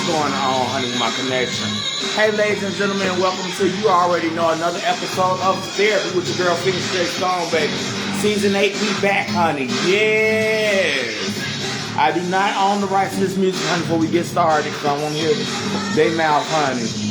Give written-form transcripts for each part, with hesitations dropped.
going on, honey, with my connection? Hey, ladies and gentlemen, welcome to, you already know, another episode of Therapy with your girl, Phoenix J. Stone, baby. Season 8, we back, honey. Yes. I do not own the rights to this music, honey, before we get started, because I want to hear they mouth, honey.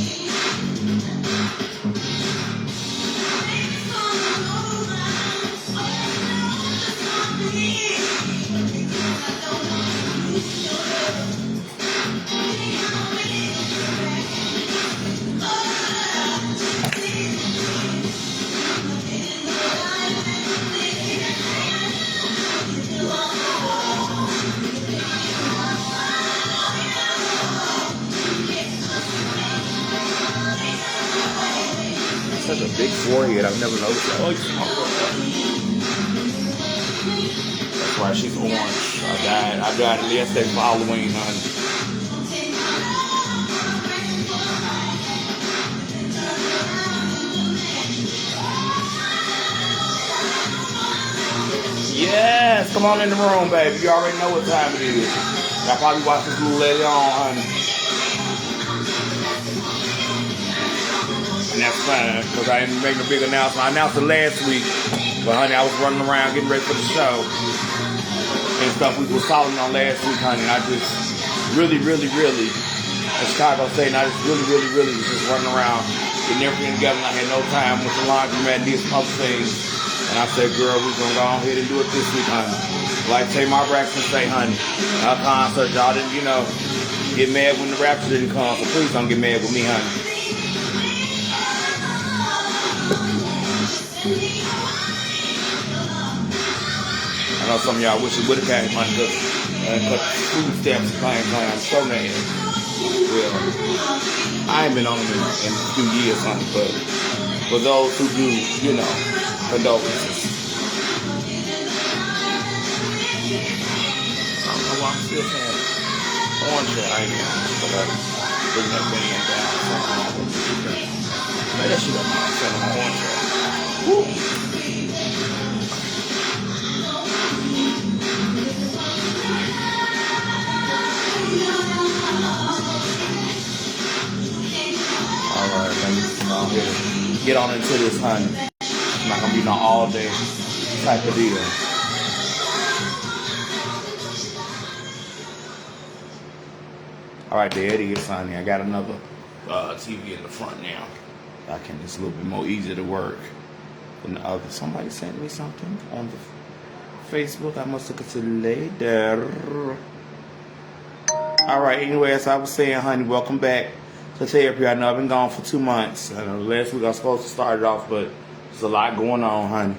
Such a big forehead, I've never noticed that. Oh, that's why she's orange. I died yesterday for Halloween, honey. Yes, come on in the room, baby. You already know what time it is. Y'all probably watch this little lady on, honey. And that's fine, because I didn't make a big announcement. I announced it last week, but honey, I was running around getting ready for the show and stuff we was talking on last week, honey. And I just really, as Chicago saying, I just really was just running around getting everything together. And I had no time with the laundromat and did some other things. And I said, girl, we're going to go ahead and do it this week, honey. Like Tamar Braxton say, honey, our concert, y'all didn't, get mad when the Raptors didn't come, so please don't get mad with me, honey. I know some of y'all wish it would have came, honey, and cut food stamps and claim. I'm so mad. Well, I ain't been on them in a few years, honey, but for those who do, condolences. I don't know why I'm still saying orange hair. I ain't but I bring that band down. Man, that shit up my son orange hair. Woo! Alright, let me get on into this, honey. It's not gonna be no all day type of deal. Alright, there it is, honey. I got another TV in the front now. It's a little bit more easy to work than the other. Somebody sent me something on the Facebook. I must look at it later. Alright, anyway, as I was saying, honey, welcome back to Therapy. I know I've been gone for 2 months. I know last week I was supposed to start it off, but there's a lot going on, honey.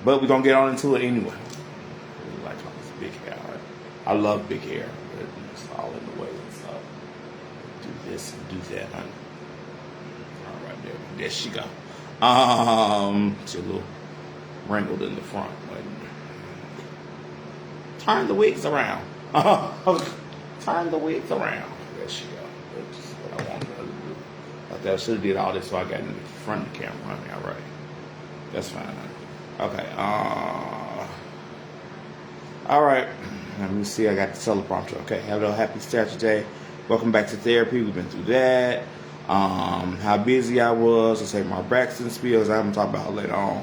But we're going to get on into it anyway. I really like all this big hair. I love big hair, but it's all in the way. So do this and do that, honey. All right, there she go. It's a little wrinkled in the front. Turn the wigs around. Turn the wigs around. There she go. That's what I wanted her to do. I thought I should have did all this so I got in the front of the camera, honey. All right. That's fine, honey. Okay. All right. Let me see. I got the teleprompter. Okay. Hello. Happy Saturday. Welcome back to Therapy. We've been through that. How busy I was. I say my Braxton spills. I'm going to talk about later on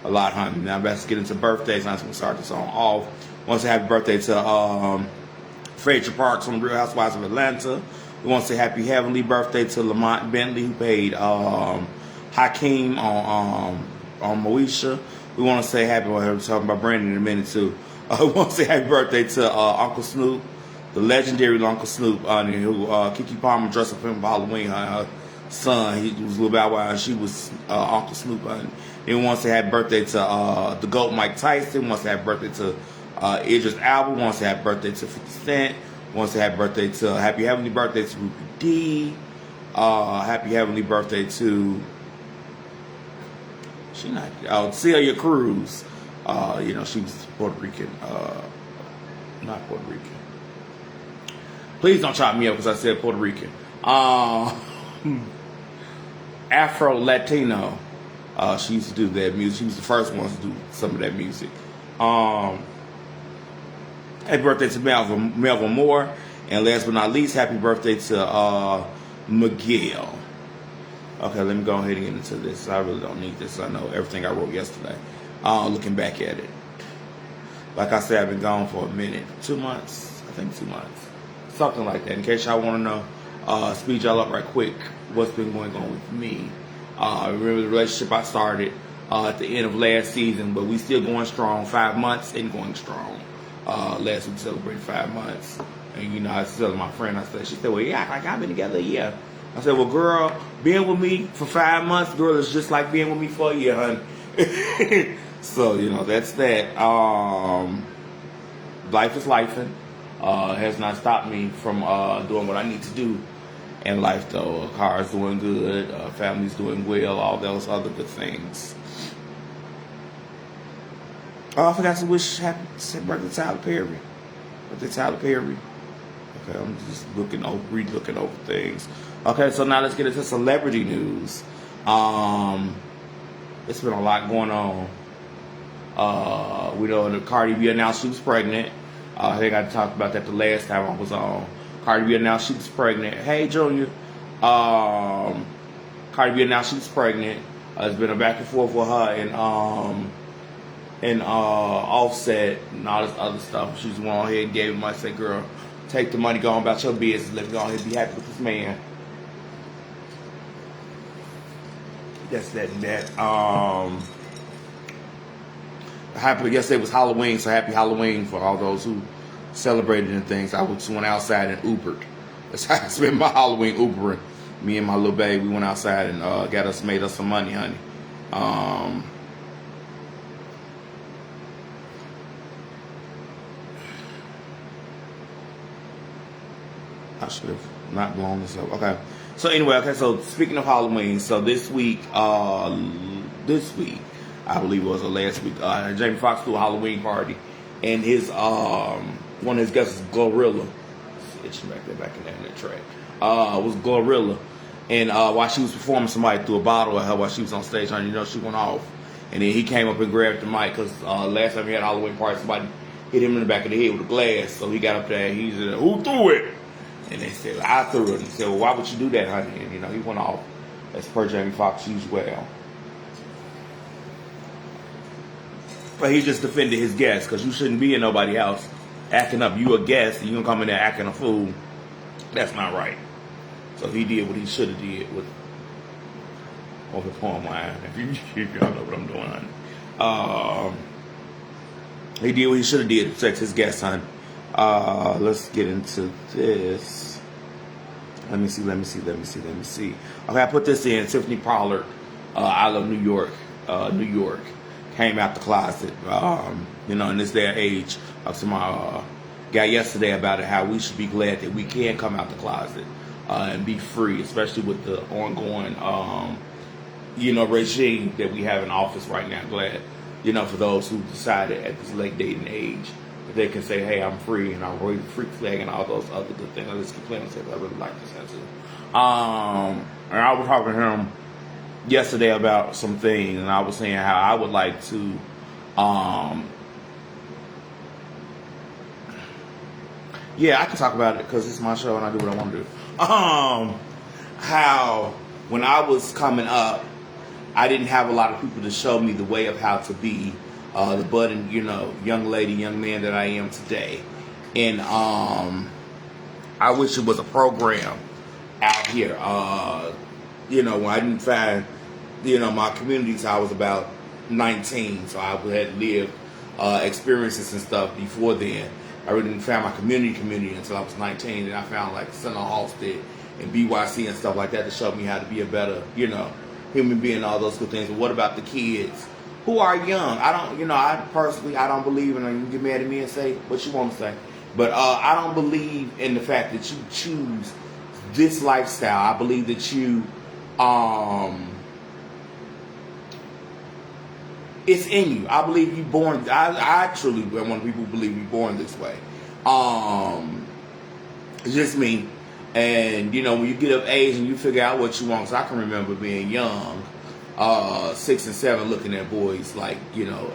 a lot, honey. Now, let's get into birthdays. I'm going to start this on off. Want to say happy birthday to Frazier Parks from Real Housewives of Atlanta. We want to say happy heavenly birthday to Lamont Bentley, who paid Hakeem on Moesha. We want to say happy, we're talking about Brandon in a minute too. We want to say happy birthday to Uncle Snoop, the legendary Uncle Snoop, who Keke Palmer dressed up him for Halloween. Her son, he was Lil Bow Wow, and she was Uncle Snoop. Then we want to say happy birthday to the GOAT Mike Tyson. We want to say happy birthday to Idris Elba. We want to say happy birthday to 50 Cent. We want to say happy heavenly birthday to Ruby D. Happy heavenly birthday to Celia Cruz. She was Puerto Rican. Not Puerto Rican. Please don't chop me up because I said Puerto Rican. Afro Latino. She used to do that music. She was the first one to do some of that music. Happy birthday to Melvin Moore. And last but not least, happy birthday to Miguel. Okay, let me go ahead and get into this. I really don't need this. I know everything I wrote yesterday. Looking back at it. Like I said, I've been gone for a minute. 2 months? I think 2 months. Something like that. In case y'all want to know, speed y'all up right quick. What's been going on with me? Remember the relationship I started at the end of last season, but we still going strong. 5 months and going strong. Last week celebrated 5 months. And, I was telling my friend, she said, well, yeah, like I've been together a year. I said, well, girl, being with me for 5 months, girl, is just like being with me for a year, honey. So, that's that. Life is lifing. Has not stopped me from doing what I need to do in life, though. Car's doing good. Family's doing well. All those other good things. Oh, I forgot to wish happy birthday to Tyler Perry. Birthday Tyler Perry. Okay, I'm just re-looking over things. Okay, so now let's get into celebrity news. It's been a lot going on. We know that Cardi B announced she was pregnant. I think I talked about that the last time I was on. Cardi B announced she was pregnant. Hey, Junior. Cardi B announced she was pregnant. There's been a back and forth with her and Offset and all this other stuff. She just went on ahead and gave him. I said, girl, take the money, go on about your business. Let me go on ahead and be happy with this man. That's that and that. Yesterday was Halloween, so happy Halloween for all those who celebrated and things. I just went outside and Ubered. That's how I spent my Halloween Ubering. Me and my little baby, we went outside and made us some money, honey. I should have not blown this up. Okay. So anyway, so speaking of Halloween, so this week, I believe it was last week, Jamie Foxx threw a Halloween party, and his one of his guests was Glorilla. Itching back in that track. Was Glorilla, and while she was performing, somebody threw a bottle at her while she was on stage, and she went off, and then he came up and grabbed the mic because last time he had a Halloween party, somebody hit him in the back of the head with a glass, so he got up there and he said, "Who threw it?" And they said, "I threw it." And he said, "Well, why would you do that, honey?" And he went off as per Jamie Foxx usual. But he just defended his guest because you shouldn't be in nobody's house acting up. You a guest and you gonna come in there acting a fool. That's not right. So he did what he should have did with the poem line. If y'all know what I'm doing, honey. He did what he should have did to protect his guest, honey. Let's get into this. Let me see. Okay, I put this in. Tiffany Pollard, I Love New York, New York, came out the closet. In this day and age, I was to my guy yesterday about it, how we should be glad that we can come out the closet and be free, especially with the ongoing, regime that we have in office right now. Glad, for those who decided at this late dating age, they can say, hey, I'm free, and I'm really freak flag and all those other good things. I just keep playing and say, I really like this tattoo. And I was talking to him yesterday about some things, and I was saying how I would like to, I can talk about it because it's my show and I do what I want to do. How when I was coming up, I didn't have a lot of people to show me the way of how to be the budding, young lady, young man that I am today. And I wish it was a program out here. When I didn't find, my communities, I was about 19, so I had lived experiences and stuff before then. I really didn't find my community until I was 19, and I found like Senator Halstead and BYC and stuff like that to show me how to be a better, human being, all those good things. But what about the kids who are young? I don't, I personally, I don't believe, and you can get mad at me and say what you want to say, but I don't believe in the fact that you choose this lifestyle. I believe that you, it's in you. I believe you're born. I truly am one of the people who believe you're born this way. It's just me. And, when you get of age and you figure out what you want, because I can remember being young, 6 and 7, looking at boys like,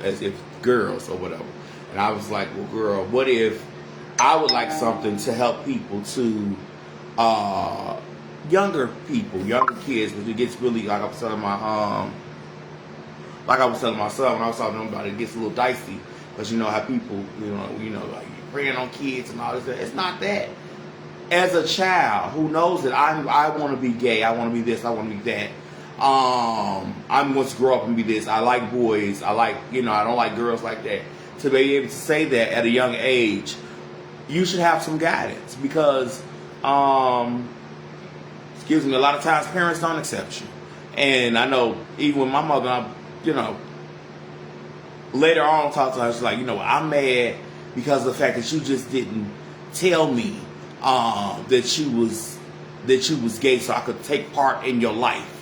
as if girls or whatever. And I was like, well, girl, what if I would like something to help people to younger people, younger kids, because it gets really, like I was telling my son when I was talking to him about it, gets a little dicey, because you know how people, like preying on kids and all this. It's not that. As a child who knows that I want to be gay, I want to be this, I want to be that. I'm going to grow up and be this. I like boys. I like, I don't like girls like that. To be able to say that at a young age, you should have some guidance, because, excuse me, a lot of times parents don't accept you. And I know even with my mother, later on talk to her, she's like, I'm mad because of the fact that you just didn't tell me that you was gay so I could take part in your life.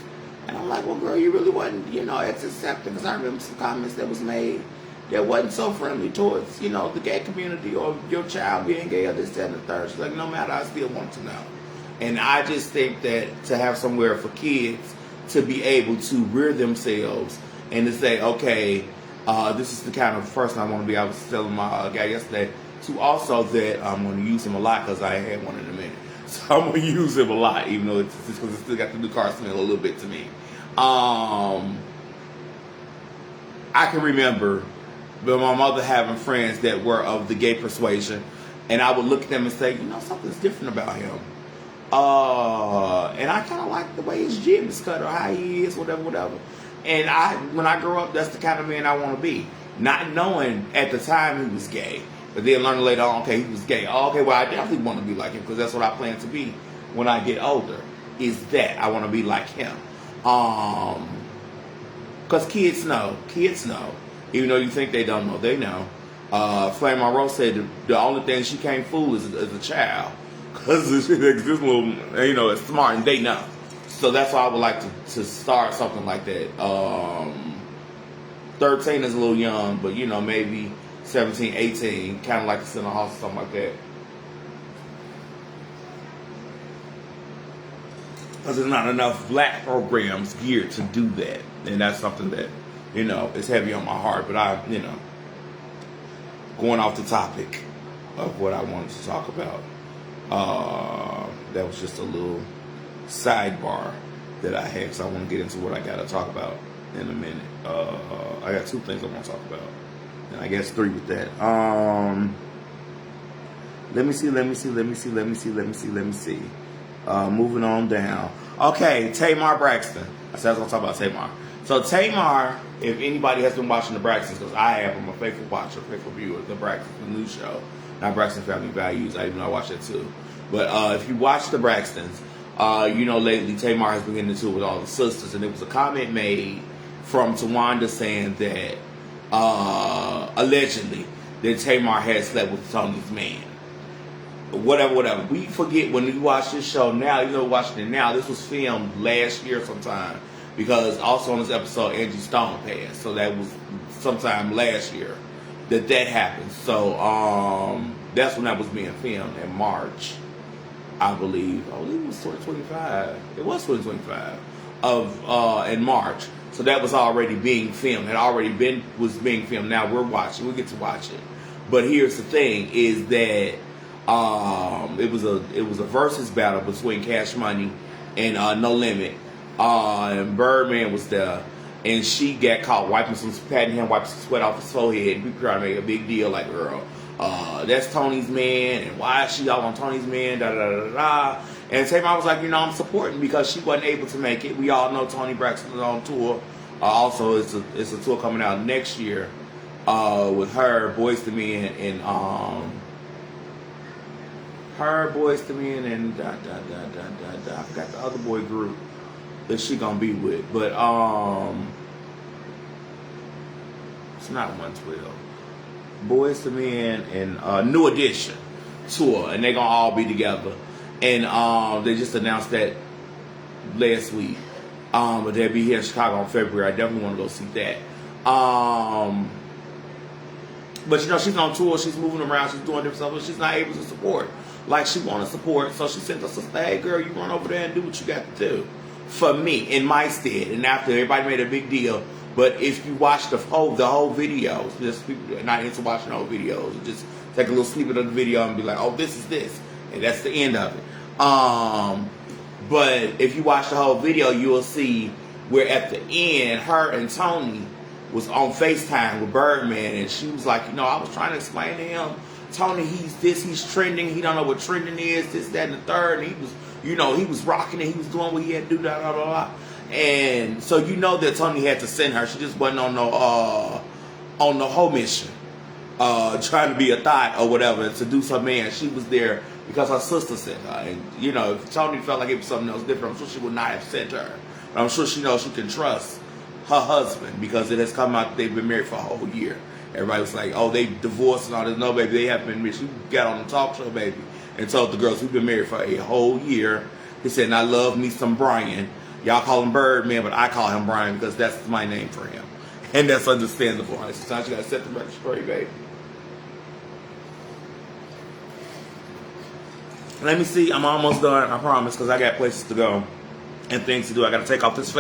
And I'm like, well, girl, you really wasn't, it's accepting, because I remember some comments that was made that wasn't so friendly towards, the gay community or your child being gay or this, that, and the third. She's like, no matter, I still want to know. And I just think that to have somewhere for kids to be able to rear themselves and to say, okay, this is the kind of person I want to be. I was telling my guy yesterday, to also that I'm going to use him a lot, because I had one in a minute. So I'm going to use him a lot, even though it's because it's still got the new car smell a little bit to me. I can remember my mother having friends that were of the gay persuasion, and I would look at them and say, something's different about him. And I kind of like the way his jib is cut or how he is, whatever. And when I grow up, that's the kind of man I want to be. Not knowing at the time he was gay. But then learning later on, okay, he was gay. Oh, okay, well, I definitely want to be like him, because that's what I plan to be when I get older, is that I want to be like him. Because kids know. Even though you think they don't know, they know. Flame Monroe said the only thing she can't fool is a child. Because this little, it's smart and they know. So that's why I would like to start something like that. 13 is a little young, but, maybe 17, 18, kind of like the Center House or something like that. Because there's not enough black programs geared to do that. And that's something that, is heavy on my heart. But going off the topic of what I wanted to talk about, that was just a little sidebar that I had, because I want to get into what I got to talk about in a minute. I got two things I want to talk about. And I guess three with that. Let me see. Moving on down. Okay, Tamar Braxton. I said I was going to talk about Tamar. So Tamar, if anybody has been watching the Braxtons, because I have, I'm a faithful watcher, faithful viewer of the Braxtons, the new show. Not Braxton Family Values. I even know I watch that too. But if you watch the Braxtons, lately Tamar has been getting into it with all the sisters, and there was a comment made from Tawanda saying that allegedly that Tamar had slept with Tony's man. Whatever. We forget when we watch this show now, watching it now, this was filmed last year sometime, because also on this episode Angie Stone passed. So that was sometime last year that happened. So that's when that was being filmed in March, I believe. I believe it was 2025. It was 2025 in March. So that was already being filmed. Was being filmed. Now we're watching. We get to watch it. But here's the thing: is that it was a versus battle between Cash Money and No Limit. And Birdman was there, and she got caught wiping some sweat off his forehead. People trying to make a big deal, like, girl, that's Tony's man, and why is she all on Tony's man? Da da da da. And Tamar was like, I'm supporting, because she wasn't able to make it. We all know Tony Braxton is on tour. Also, it's a tour coming out next year with her, Boyz II Men, and I forgot the other boy group that she gonna be with, but it's not 112. Boyz II Men and New Edition tour, and they gonna all be together. And they just announced that last week. But they'll be here in Chicago in February. I definitely want to go see that. But she's on tour, she's moving around, she's doing different stuff, but she's not able to support like she want to support. So she sent us a hey girl, you run over there and do what you got to do for me in my stead. And after everybody made a big deal, but if you watch the whole videos, just people are not into watching the whole videos, just take a little snippet of the video and be like, oh, this is this. And that's the end of it. But if you watch the whole video, you will see where at the end, her and Tony was on FaceTime with Birdman, and she was like, I was trying to explain to him, Tony, he's trending, he don't know what trending is, this, that, and the third, and he was, he was rocking it, he was doing what he had to do, blah, blah, blah. And so that Tony had to send her. She just wasn't on the whole mission, trying to be a thought or whatever, to do something, and she was there because her sister sent her. And, if Tony felt like it was something else different, I'm sure she would not have sent her. But I'm sure she knows she can trust her husband, because it has come out that they've been married for a whole year. Everybody was like, oh, they divorced and all this. No, baby, they haven't been married. She got on the talk show, baby, and told the girls, we've been married for a whole year. He said, and I love me some Brian. Y'all call him Birdman, but I call him Brian because that's my name for him. And that's understandable. Sometimes you got to set the record straight, baby. Let me see. I'm almost done, I promise, because I got places to go and things to do. I got to take off this